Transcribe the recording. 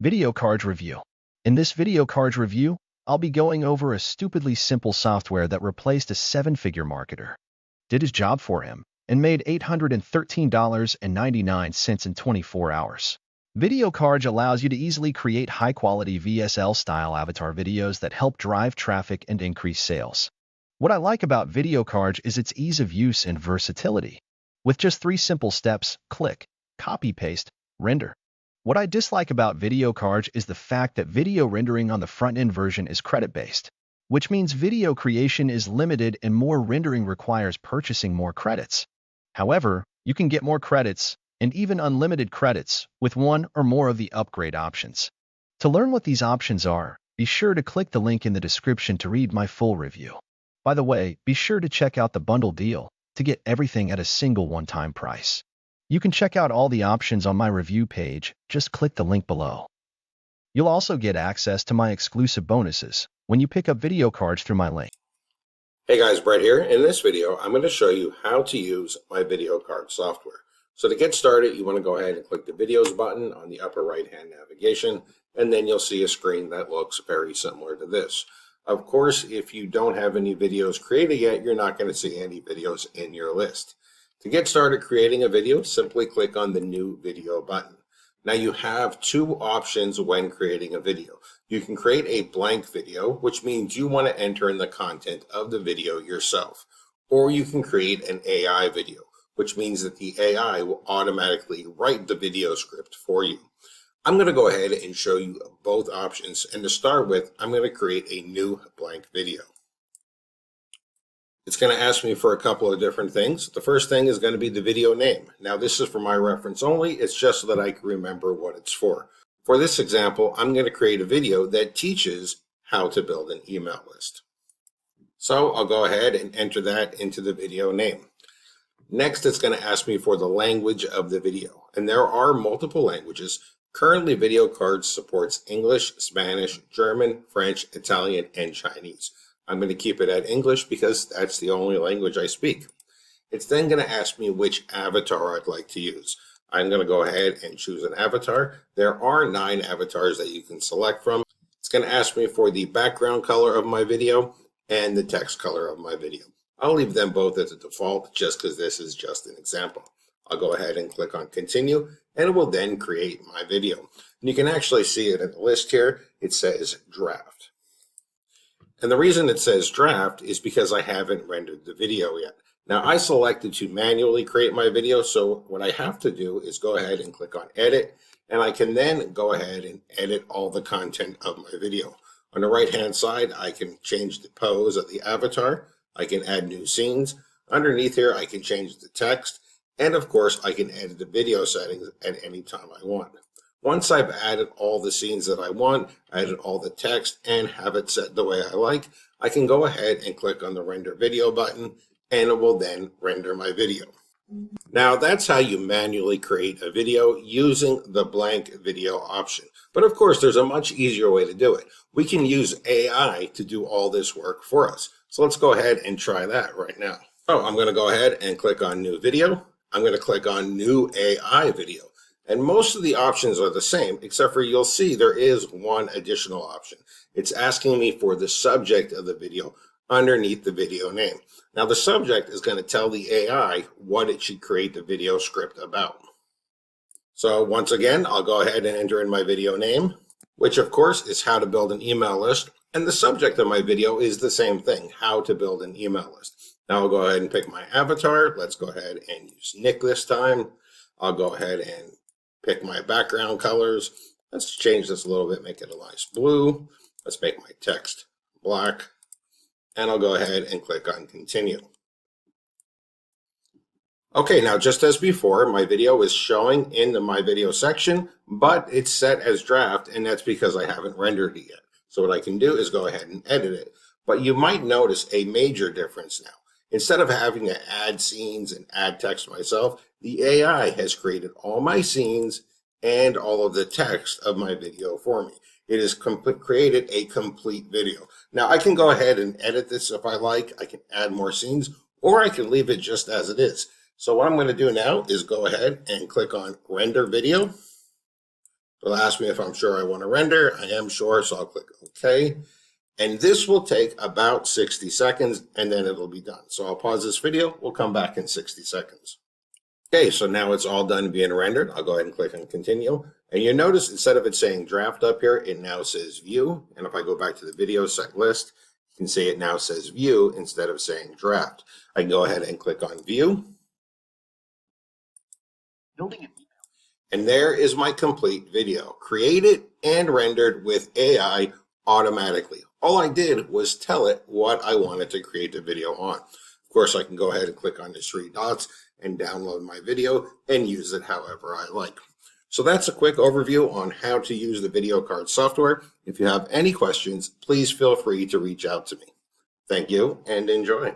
VideoCardz review. In this VideoCardz review, I'll be going over a stupidly simple software that replaced a seven-figure marketer, did his job for him, and made $813.99 in 24 hours. VideoCardz allows you to easily create high-quality VSL-style avatar videos that help drive traffic and increase sales. What I like about VideoCardz is its ease of use and versatility. With just 3 simple steps, click, copy, paste, render. What I dislike about VideoCardz is the fact that video rendering on the front-end version is credit-based, which means video creation is limited and more rendering requires purchasing more credits. However, you can get more credits, and even unlimited credits, with one or more of the upgrade options. To learn what these options are, be sure to click the link in the description to read my full review. By the way, be sure to check out the bundle deal to get everything at a single one-time price. You can check out all the options on my review page, just click the link below. You'll also get access to my exclusive bonuses when you pick up VideoCardz through my link. Hey guys, Brett here. In this video, I'm going to show you how to use my VideoCardz software. So to get started, you want to go ahead and click the videos button on the upper right-hand navigation, and then you'll see a screen that looks very similar to this. Of course, if you don't have any videos created yet, you're not going to see any videos in your list. To get started creating a video, simply click on the new video button. Now you have 2 options when creating a video. You can create a blank video, which means you want to enter in the content of the video yourself. Or you can create an AI video, which means that the AI will automatically write the video script for you. I'm going to go ahead and show you both options. And to start with, I'm going to create a new blank video. It's going to ask me for a couple of different things. The first thing is going to be the video name. Now this is for my reference only. It's just so that I can remember what it's for. For this example, I'm going to create a video that teaches how to build an email list. So I'll go ahead and enter that into the video name. Next, it's going to ask me for the language of the video. And there are multiple languages. Currently, VideoCardz supports English, Spanish, German, French, Italian, and Chinese. I'm going to keep it at English because that's the only language I speak. It's then going to ask me which avatar I'd like to use. I'm going to go ahead and choose an avatar. There are 9 avatars that you can select from. It's going to ask me for the background color of my video and the text color of my video. I'll leave them both as a default just because this is just an example. I'll go ahead and click on continue, and it will then create my video. And you can actually see it in the list here. It says draft. And the reason it says draft is because I haven't rendered the video yet. Now I selected to manually create my video, so what I have to do is go ahead and click on edit, and I can then go ahead and edit all the content of my video. On the right hand side, I can change the pose of the avatar, I can add new scenes. Underneath here, I can change the text, and of course I can edit the video settings at any time I want. Once I've added all the scenes that I want, added all the text, and have it set the way I like, I can go ahead and click on the render video button, and it will then render my video. Now that's how you manually create a video using the blank video option. But of course, there's a much easier way to do it. We can use AI to do all this work for us. So let's go ahead and try that right now. So I'm going to go ahead and click on new video. I'm going to click on new AI video. And most of the options are the same, except for you'll see there is one additional option. It's asking me for the subject of the video underneath the video name. Now the subject is going to tell the AI what it should create the video script about. So once again, I'll go ahead and enter in my video name, which of course is how to build an email list. And the subject of my video is the same thing, how to build an email list. Now I'll go ahead and pick my avatar. Let's go ahead and use Nick this time. I'll go ahead and pick my background colors. Let's change this a little bit, make it a nice blue. Let's make my text black. And I'll go ahead and click on continue. Okay, now just as before, my video is showing in the My Video section, but it's set as draft, and that's because I haven't rendered it yet. So what I can do is go ahead and edit it. But you might notice a major difference now. Instead of having to add scenes and add text myself, the AI has created all my scenes and all of the text of my video for me. It has created a complete video. Now I can go ahead and edit this if I like. I can add more scenes, or I can leave it just as it is. So what I'm going to do now is go ahead and click on render video. It'll ask me if I'm sure I want to render. I am sure, so I'll click OK. And this will take about 60 seconds, and then it'll be done. So I'll pause this video. We'll come back in 60 seconds. Okay, so now it's all done being rendered. I'll go ahead and click on continue. And you notice instead of it saying draft up here, it now says view. And if I go back to the video set list, you can see it now says view instead of saying draft. I can go ahead and click on view. Building it. And there is my complete video, created and rendered with AI automatically. All I did was tell it what I wanted to create the video on. Of course, I can go ahead and click on the 3 dots and download my video and use it however I like. So that's a quick overview on how to use the VideoCardz software. If you have any questions, please feel free to reach out to me. Thank you and enjoy.